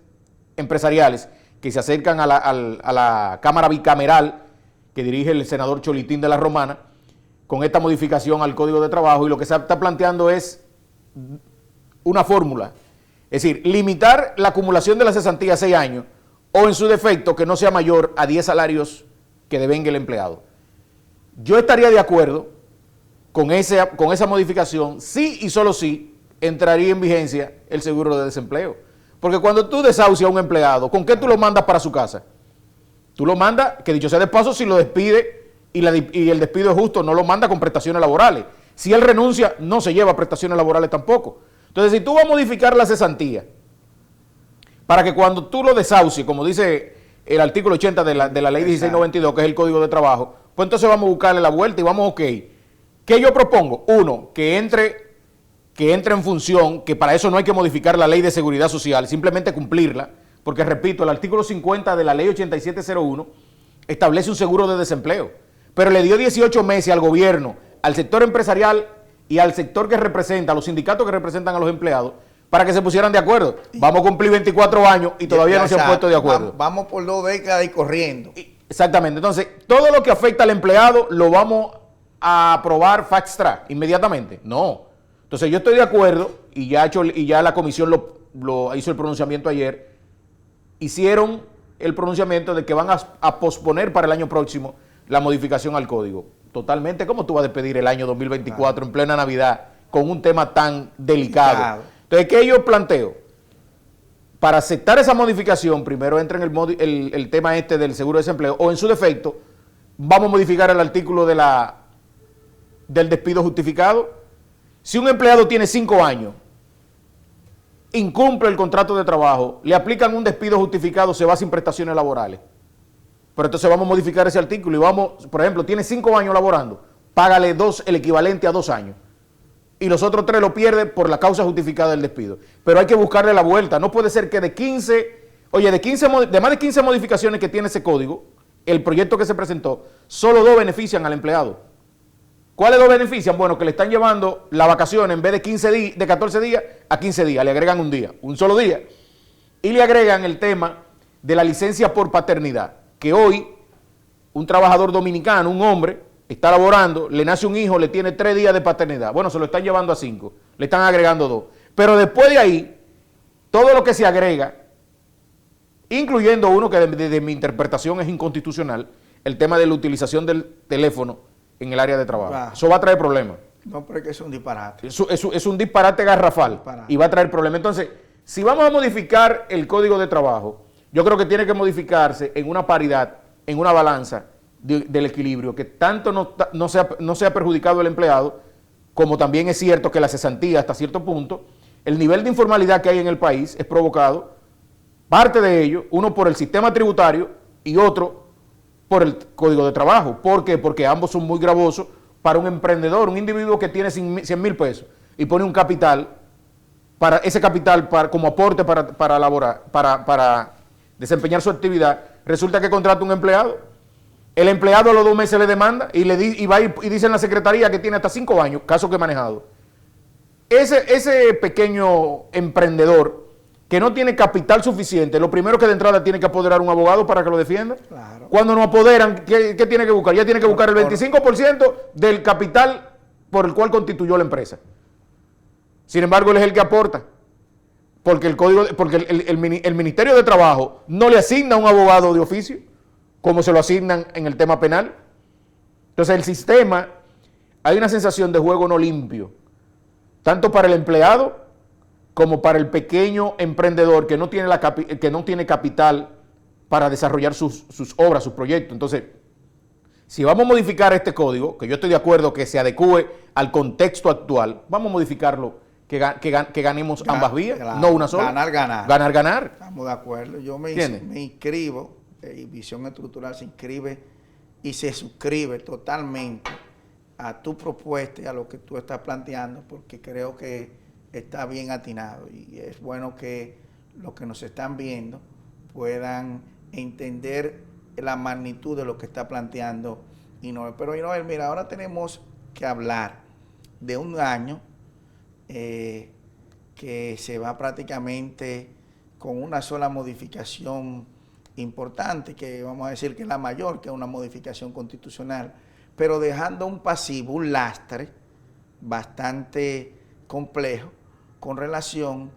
empresariales que se acercan a la Cámara Bicameral que dirige el senador Cholitín de la Romana, con esta modificación al Código de Trabajo, y lo que se está planteando es una fórmula. Es decir, limitar la acumulación de la cesantía a 6 años, o en su defecto que no sea mayor a 10 salarios que devenga el empleado. Yo estaría de acuerdo con esa modificación, sí y solo sí entraría en vigencia el seguro de desempleo. Porque cuando tú desahucias a un empleado, ¿con qué tú lo mandas para su casa? Tú lo mandas, que dicho sea de paso, si lo despide y el despido es justo, no lo manda con prestaciones laborales. Si él renuncia, no se lleva prestaciones laborales tampoco. Entonces, si tú vas a modificar la cesantía para que cuando tú lo desahucies, como dice el artículo 80 de la ley 1692, que es el Código de Trabajo, pues entonces vamos a buscarle la vuelta y vamos, ok, ¿qué yo propongo? Uno, que que entre en función, que para eso no hay que modificar la ley de seguridad social, simplemente cumplirla, porque repito, el artículo 50 de la ley 8701 establece un seguro de desempleo, pero le dio 18 meses al gobierno, al sector empresarial y al sector que representa, a los sindicatos que representan a los empleados, para que se pusieran de acuerdo. Vamos a cumplir 24 años y todavía no se han puesto de acuerdo. Vamos por 2 décadas y corriendo. Exactamente. Entonces, todo lo que afecta al empleado lo vamos a aprobar fast track inmediatamente. No. Entonces, yo estoy de acuerdo y ya la comisión lo hizo el pronunciamiento ayer. Hicieron el pronunciamiento de que van a posponer para el año próximo la modificación al código. Totalmente. ¿Cómo tú vas a despedir el año 2024 en plena Navidad con un tema tan delicado? Entonces, ¿qué yo planteo? Para aceptar esa modificación, primero entra en el tema este del seguro de desempleo, o en su defecto, vamos a modificar el artículo del despido justificado. Si un empleado tiene 5 años, incumple el contrato de trabajo, le aplican un despido justificado, se va sin prestaciones laborales. Pero entonces vamos a modificar ese artículo y vamos, por ejemplo, tiene 5 años laborando, págale el equivalente a 2 años. Y los otros 3 lo pierde por la causa justificada del despido. Pero hay que buscarle la vuelta. No puede ser que de más de 15 modificaciones que tiene ese código, el proyecto que se presentó, solo 2 benefician al empleado. ¿Cuáles 2 benefician? Bueno, que le están llevando la vacación en vez de 14 días a 15 días. Le agregan un día, un solo día. Y le agregan el tema de la licencia por paternidad. Que hoy, un trabajador dominicano, un hombre, está laborando, le nace un hijo, le tiene 3 días de paternidad. Bueno, se lo están llevando a 5, le están agregando 2. Pero después de ahí, todo lo que se agrega, incluyendo uno que desde mi interpretación es inconstitucional, el tema de la utilización del teléfono en el área de trabajo. Wow. Eso va a traer problemas. No, pero es que es un disparate. Es un disparate garrafal y va a traer problemas. Entonces, si vamos a modificar el código de trabajo, yo creo que tiene que modificarse en una paridad, en una balanza del equilibrio, que tanto no sea perjudicado el empleado, como también es cierto que la cesantía hasta cierto punto, el nivel de informalidad que hay en el país es provocado, parte de ello, uno por el sistema tributario y otro por el código de trabajo. ¿Por qué? Porque ambos son muy gravosos para un emprendedor, un individuo que tiene 100,000 pesos y pone un capital, para ese capital como aporte para laborar, para desempeñar su actividad, resulta que contrata un empleado. El empleado a los 2 meses le demanda y va y dice en la secretaría que tiene hasta 5 años, caso que he manejado. Ese pequeño emprendedor que no tiene capital suficiente, lo primero que de entrada tiene que apoderar un abogado para que lo defienda. Claro. Cuando no apoderan, ¿qué tiene que buscar? Ya tiene que buscar el 25% del capital por el cual constituyó la empresa. Sin embargo, él es el que aporta. Porque el Ministerio de Trabajo no le asigna un abogado de oficio, como se lo asignan en el tema penal. Entonces el sistema, hay una sensación de juego no limpio, tanto para el empleado como para el pequeño emprendedor que no tiene capital para desarrollar sus obras, sus proyectos. Entonces, si vamos a modificar este código, que yo estoy de acuerdo que se adecue al contexto actual, vamos a modificarlo, que ganemos ambas vías, no una sola. Ganar. Estamos de acuerdo. Yo me inscribo. Y Visión Estructural se inscribe y se suscribe totalmente a tu propuesta y a lo que tú estás planteando, porque creo que está bien atinado y es bueno que los que nos están viendo puedan entender la magnitud de lo que está planteando Inoel. Pero Inoel, mira, ahora tenemos que hablar de un año que se va prácticamente con una sola modificación importante, que vamos a decir que es la mayor, que es una modificación constitucional, pero dejando un pasivo, un lastre bastante complejo con relación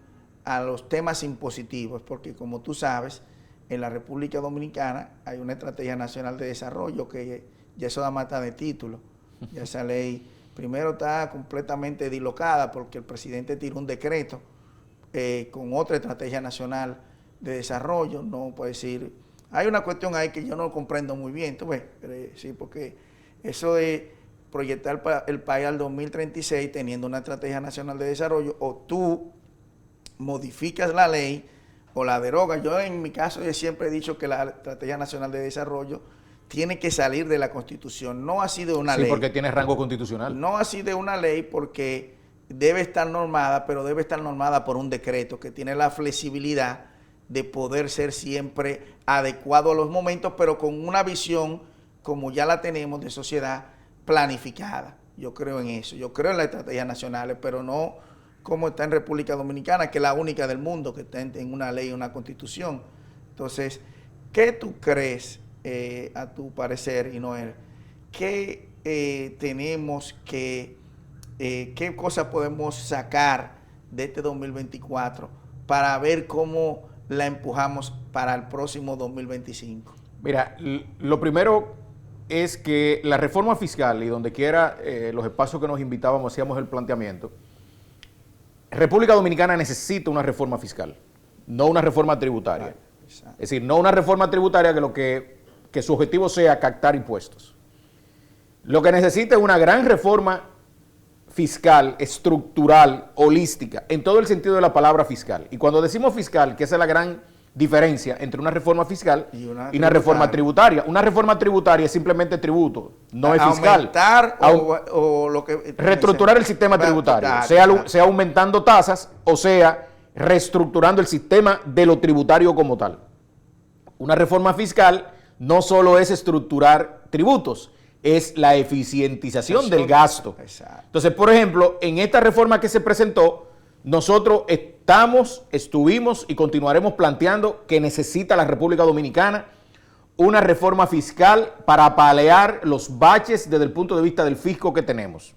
a los temas impositivos, porque como tú sabes, en la República Dominicana hay una estrategia nacional de desarrollo que ya eso da mata de título. Ya esa ley primero está completamente dislocada porque el presidente tiró un decreto con otra estrategia nacional de desarrollo. No puede decir, hay una cuestión ahí que yo no comprendo muy bien, ¿tú ves? Sí, porque eso de proyectar el país al 2036 teniendo una estrategia nacional de desarrollo, o tú modificas la ley o la derogas. Yo en mi caso siempre he dicho que la estrategia nacional de desarrollo tiene que salir de la Constitución, no así de una ley. Sí, porque tiene rango constitucional. No así de una ley porque debe estar normada, pero debe estar normada por un decreto que tiene la flexibilidad de poder ser siempre adecuado a los momentos, pero con una visión, como ya la tenemos, de sociedad planificada. Yo creo en eso. Yo creo en las estrategias nacionales, pero no como está en República Dominicana, que es la única del mundo que está en una ley, una constitución. Entonces, ¿qué tú crees, a tu parecer, y Noel, que tenemos que, qué cosas podemos sacar de este 2024 para ver cómo la empujamos para el próximo 2025? Mira, lo primero es que la reforma fiscal, y donde quiera los espacios que nos invitábamos hacíamos el planteamiento, República Dominicana necesita una reforma fiscal, no una reforma tributaria. Es decir, no una reforma tributaria que su objetivo sea captar impuestos. Lo que necesita es una gran reforma fiscal, estructural, holística, en todo el sentido de la palabra fiscal. Y cuando decimos fiscal, que esa es la gran diferencia entre una reforma fiscal y una reforma tributaria. Una reforma tributaria es simplemente tributo, no es fiscal. Aumentar o lo que... Reestructurar el sistema tributario, sea aumentando tasas o sea reestructurando el sistema de lo tributario como tal. Una reforma fiscal no solo es estructurar tributos, es la eficientización del gasto. Exacto. Entonces, por ejemplo, en esta reforma que se presentó, nosotros estuvimos y continuaremos planteando que necesita la República Dominicana una reforma fiscal para paliar los baches desde el punto de vista del fisco que tenemos.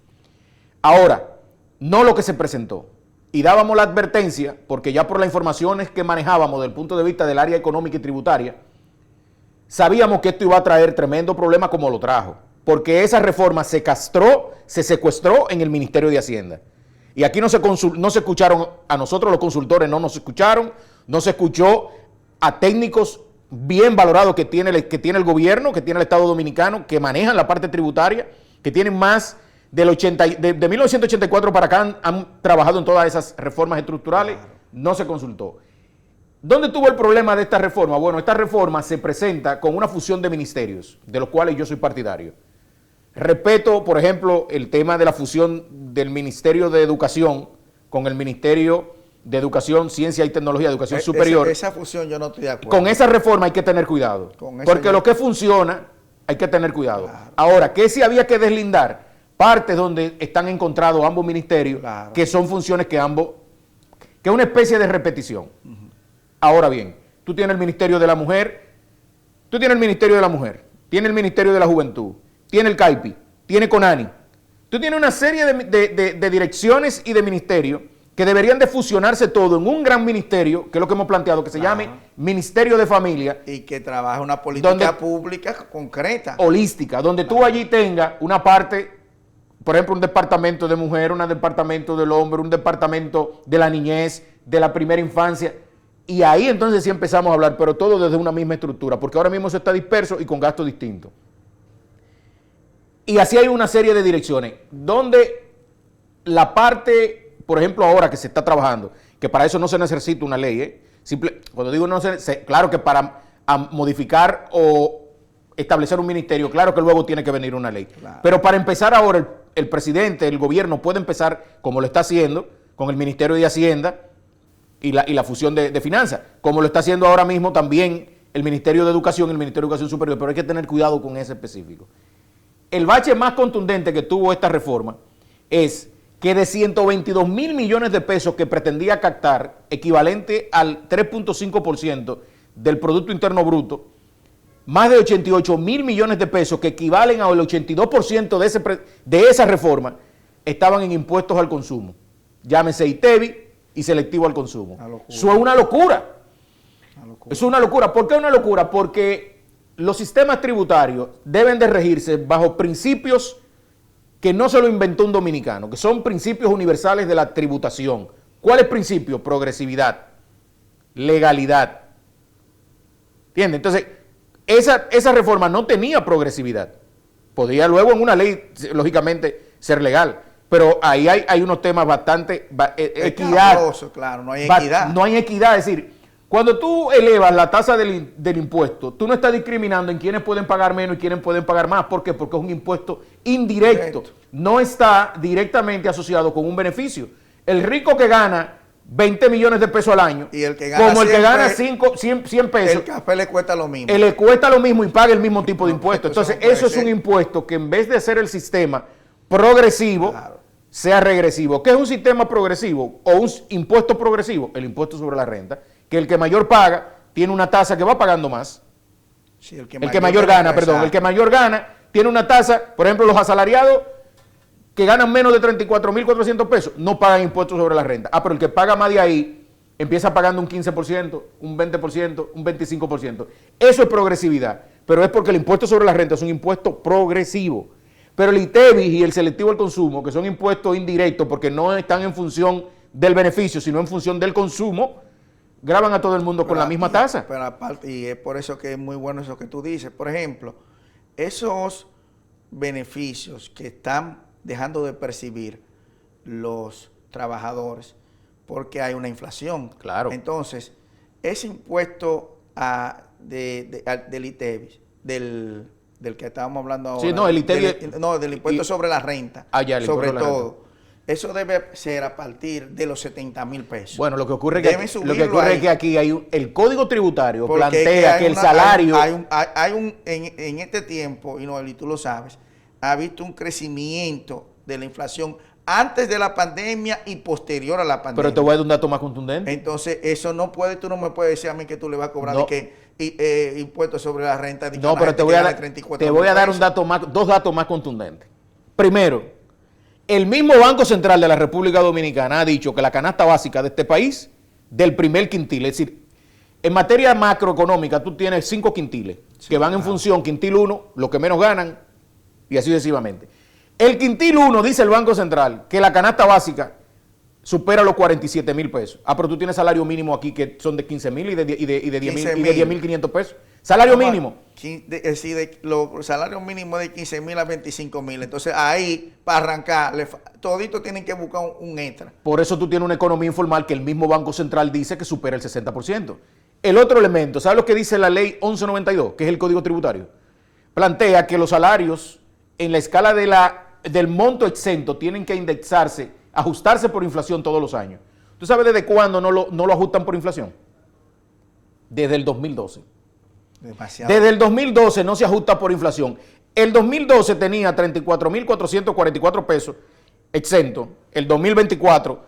Ahora, no lo que se presentó. Y dábamos la advertencia, porque ya por las informaciones que manejábamos desde el punto de vista del área económica y tributaria, sabíamos que esto iba a traer tremendo problema como lo trajo, porque esa reforma se castró, se secuestró en el Ministerio de Hacienda. Y aquí no se escucharon, a nosotros los consultores no nos escucharon, no se escuchó a técnicos bien valorados que tiene el gobierno, que tiene el Estado Dominicano, que manejan la parte tributaria, que tienen más de 1984 para acá han trabajado en todas esas reformas estructurales, claro. No se consultó. ¿Dónde tuvo el problema de esta reforma? Bueno, esta reforma se presenta con una fusión de ministerios, de los cuales yo soy partidario. Respeto, por ejemplo, el tema de la fusión del Ministerio de Educación con el Ministerio de Educación, Ciencia y Tecnología, Educación Superior. Esa fusión yo no estoy de acuerdo. Con esa reforma hay que tener cuidado, porque lo que funciona hay que tener cuidado. Claro. Ahora, ¿qué si había que deslindar? Partes donde están encontrados ambos ministerios, claro, que son funciones que es una especie de repetición. Ahora bien, tú tienes el Ministerio de la Mujer, tienes el Ministerio de la Juventud, tiene el CAIPI, tiene CONANI. Tú tienes una serie de direcciones y de ministerios que deberían de fusionarse todo en un gran ministerio, que es lo que hemos planteado, que se llame Ministerio de Familia. Y que trabaje una política pública concreta. Holística, donde tú allí tengas una parte, por ejemplo, un departamento de mujer, un departamento del hombre, un departamento de la niñez, de la primera infancia. Y ahí entonces sí empezamos a hablar, pero todo desde una misma estructura, porque ahora mismo eso está disperso y con gastos distintos. Y así hay una serie de direcciones, donde la parte, por ejemplo, ahora que se está trabajando, que para eso no se necesita una ley, cuando digo no claro que para modificar o establecer un ministerio, claro que luego tiene que venir una ley. Claro. Pero para empezar ahora, el presidente, el gobierno puede empezar, como lo está haciendo, con el Ministerio de Hacienda y la fusión de finanzas, como lo está haciendo ahora mismo también el Ministerio de Educación y el Ministerio de Educación Superior, pero hay que tener cuidado con ese específico. El bache más contundente que tuvo esta reforma es que de 122 mil millones de pesos que pretendía captar, equivalente al 3.5% del Producto Interno Bruto, más de 88 mil millones de pesos, que equivalen al 82% de esa reforma, estaban en impuestos al consumo. Llámese ITEVI y selectivo al consumo. Eso es una locura. Eso es una locura. ¿Por qué una locura? Porque los sistemas tributarios deben de regirse bajo principios que no se lo inventó un dominicano, que son principios universales de la tributación. ¿Cuál es el principio? Progresividad, legalidad. ¿Entiendes? Entonces, esa reforma no tenía progresividad. Podría luego en una ley, lógicamente, ser legal. Pero ahí hay unos temas bastante... equidad. Claro, no hay equidad. No hay equidad, es decir, Cuando tú elevas la tasa del impuesto, tú no estás discriminando en quienes pueden pagar menos y quienes pueden pagar más. ¿Por qué? Porque es un impuesto indirecto. No está directamente asociado con un beneficio. El rico que gana 20 millones de pesos al año, y el que gana como el que gana 100 pesos, el café le cuesta lo mismo. Le cuesta lo mismo y paga el mismo tipo de impuesto. Entonces, Entonces, eso es un impuesto que en vez de ser el sistema progresivo, sea regresivo. ¿Qué es un sistema progresivo o un impuesto progresivo? El impuesto sobre la renta, que el que mayor paga tiene una tasa que va pagando más. Sí, el que mayor gana, perdón. El que mayor gana tiene una tasa, por ejemplo, los asalariados que ganan menos de 34.400 pesos no pagan impuestos sobre la renta. Pero el que paga más de ahí empieza pagando un 15%, un 20%, un 25%. Eso es progresividad, pero es porque el impuesto sobre la renta es un impuesto progresivo. Pero el ITEVIS y el selectivo al consumo, que son impuestos indirectos porque no están en función del beneficio, sino en función del consumo, graban a todo el mundo con la misma tasa. Pero aparte, y es por eso que es muy bueno eso que tú dices. Por ejemplo, esos beneficios que están dejando de percibir los trabajadores porque hay una inflación. Claro. Entonces, ese impuesto del ITEVIS, del que estábamos hablando ahora. Sí, no, el ITEVIS. Del impuesto sobre la renta. Ya, sobre todo. Eso debe ser a partir de los 70,000 pesos. Bueno, lo que ocurre es que aquí hay el Código Tributario plantea que el salario... En este tiempo, y Noel, y tú lo sabes, ha visto un crecimiento de la inflación antes de la pandemia y posterior a la pandemia. Pero te voy a dar un dato más contundente. Entonces, eso no puede, tú no me puedes decir a mí que tú le vas a cobrar impuestos sobre la renta. No, pero te voy a dar dos datos más contundentes. Primero, el mismo Banco Central de la República Dominicana ha dicho que la canasta básica de este país, del primer quintil, es decir, en materia macroeconómica tú tienes 5 quintiles que van en función, quintil 1, los que menos ganan, y así sucesivamente. El quintil 1, dice el Banco Central, que la canasta básica supera los 47,000 pesos. Pero tú tienes salario mínimo aquí que son de 15,000 y de 10,500 pesos. Salario mínimo. Los salarios mínimos de 15,000 a 25,000. Entonces ahí, para arrancar, toditos tienen que buscar un extra. Por eso tú tienes una economía informal que el mismo Banco Central dice que supera el 60%. El otro elemento, ¿sabes lo que dice la ley 1192, que es el Código Tributario? Plantea que los salarios en la escala del monto exento tienen que indexarse, ajustarse por inflación todos los años. ¿Tú sabes desde cuándo no lo ajustan por inflación? Desde el 2012. Demasiado. Desde el 2012 no se ajusta por inflación. El 2012 tenía 34.444 pesos exento. El 2024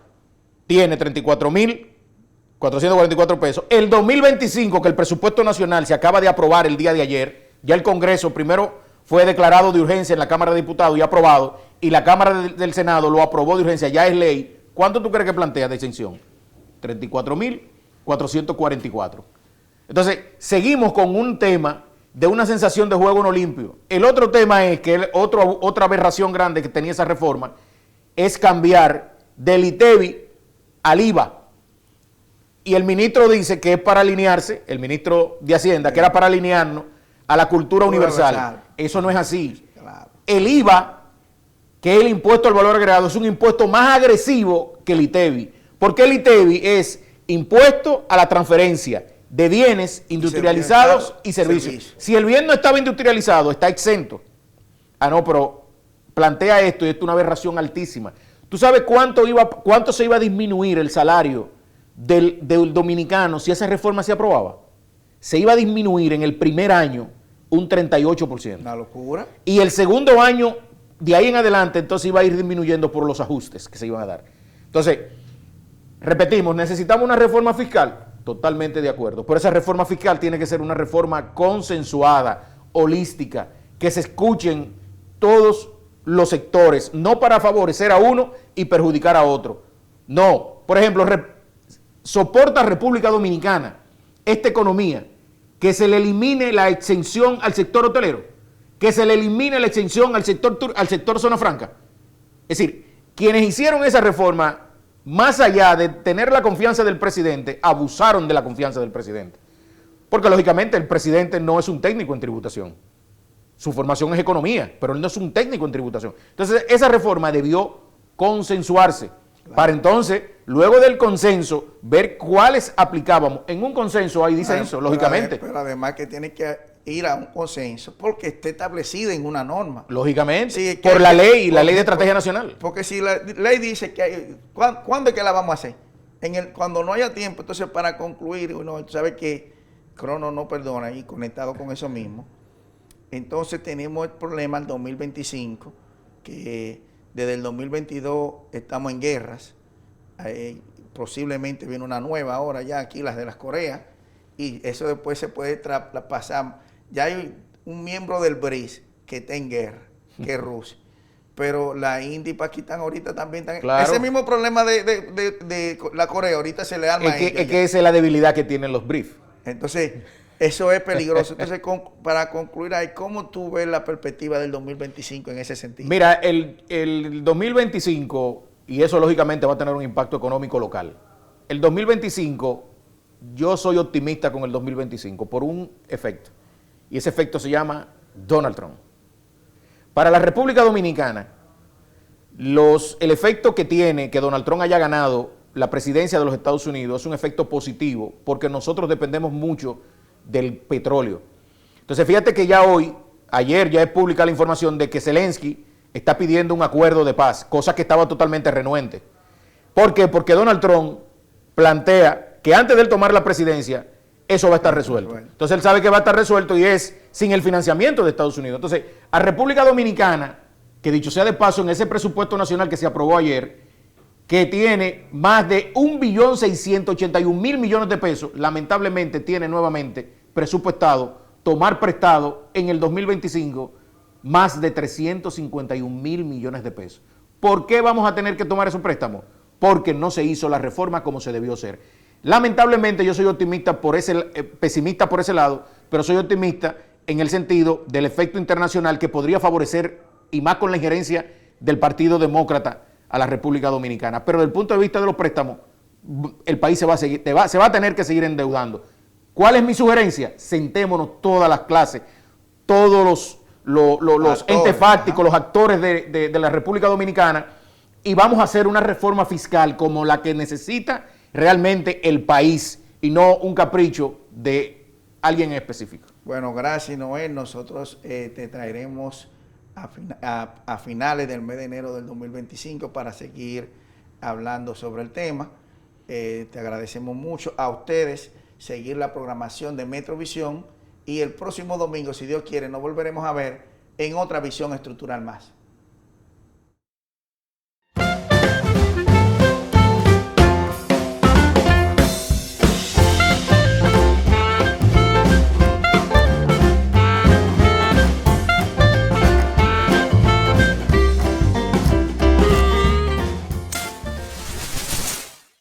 tiene 34.444 pesos. El 2025, que el presupuesto nacional se acaba de aprobar el día de ayer, ya el Congreso primero fue declarado de urgencia en la Cámara de Diputados y aprobado, y la Cámara del Senado lo aprobó de urgencia, ya es ley. ¿Cuánto tú crees que plantea de exención? 34.444. Entonces, seguimos con un tema de una sensación de juego no limpio. El otro tema es que otra aberración grande que tenía esa reforma es cambiar del ITEVIS al IVA. Y el ministro dice que es para alinearse, el ministro de Hacienda, que era para alinearnos a la cultura universal. Eso no es así. Claro. El IVA, que es el impuesto al valor agregado, es un impuesto más agresivo que el ITEVIS. Porque el ITEVIS es impuesto a la transferencia de bienes industrializados y servicios. Si el bien no estaba industrializado, está exento. No, pero plantea esto y esto es una aberración altísima. ¿Tú sabes cuánto se iba a disminuir el salario del dominicano si esa reforma se aprobaba? Se iba a disminuir en el primer año un 38%. Una locura. Y el segundo año, de ahí en adelante, entonces iba a ir disminuyendo por los ajustes que se iban a dar. Entonces, repetimos, necesitamos una reforma fiscal. Totalmente de acuerdo. Pero esa reforma fiscal tiene que ser una reforma consensuada, holística, que se escuchen todos los sectores, no para favorecer a uno y perjudicar a otro. No. Por ejemplo, soporta República Dominicana esta economía, que se le elimine la exención al sector hotelero, que se le elimine la exención al sector zona franca. Es decir, quienes hicieron esa reforma, más allá de tener la confianza del presidente, abusaron de la confianza del presidente. Porque lógicamente el presidente no es un técnico en tributación. Su formación es economía, pero él no es un técnico en tributación. Entonces esa reforma debió consensuarse, claro, para entonces luego del consenso, ver cuáles aplicábamos. En un consenso hay disenso, lógicamente. Pero además que tiene que ir a un consenso porque esté establecido en una norma. Lógicamente, Sí, que por la ley, la ley de por- estrategia nacional. Porque si la ley dice que hay, ¿cuándo es que la vamos a hacer? Cuando no haya tiempo. Entonces, para concluir, uno sabe que Crono no perdona, y conectado con eso mismo. Entonces tenemos el problema del 2025, que desde el 2022 estamos en guerras. Posiblemente viene una nueva ahora ya aquí, las de las Coreas, y eso después se puede pasar. Ya hay un miembro del BRICS que está en guerra, que es Rusia. Pero la India y Pakistán ahorita también están. Claro. Ese mismo problema de la Corea, ahorita se le arma a ellos Es ya. que esa es la debilidad que tienen los briefs. Entonces, eso es peligroso. Entonces, para concluir ahí, ¿cómo tú ves la perspectiva del 2025 en ese sentido? Mira, el 2025, y eso lógicamente va a tener un impacto económico local. El 2025, yo soy optimista con el 2025 por un efecto. Y ese efecto se llama Donald Trump. Para la República Dominicana, el efecto que tiene que Donald Trump haya ganado la presidencia de los Estados Unidos es un efecto positivo porque nosotros dependemos mucho del petróleo. Entonces fíjate que ya ayer ya es pública la información de que Zelensky está pidiendo un acuerdo de paz, cosa que estaba totalmente renuente. ¿Por qué? Porque Donald Trump plantea que antes de él tomar la presidencia, eso va a estar resuelto. Entonces él sabe que va a estar resuelto y es sin el financiamiento de Estados Unidos. Entonces, a República Dominicana, que dicho sea de paso, en ese presupuesto nacional que se aprobó ayer, que tiene más de 1.681.000 millones de pesos, lamentablemente tiene nuevamente presupuestado tomar prestado en el 2025 más de 351.000 millones de pesos. ¿Por qué vamos a tener que tomar esos préstamos? Porque no se hizo la reforma como se debió hacer. Lamentablemente yo soy pesimista por ese lado, pero soy optimista en el sentido del efecto internacional que podría favorecer, y más con la injerencia del Partido Demócrata, a la República Dominicana. Pero desde el punto de vista de los préstamos, el país se va a tener que seguir endeudando. ¿Cuál es mi sugerencia? Sentémonos todas las clases, todos los entes fácticos, los actores de la República Dominicana, y vamos a hacer una reforma fiscal como la que necesita realmente el país y no un capricho de alguien en específico. Bueno, gracias, Noel. Nosotros te traeremos a finales del mes de enero del 2025 para seguir hablando sobre el tema. Te agradecemos mucho a ustedes seguir la programación de Metrovisión, y el próximo domingo, si Dios quiere, nos volveremos a ver en otra visión estructural más.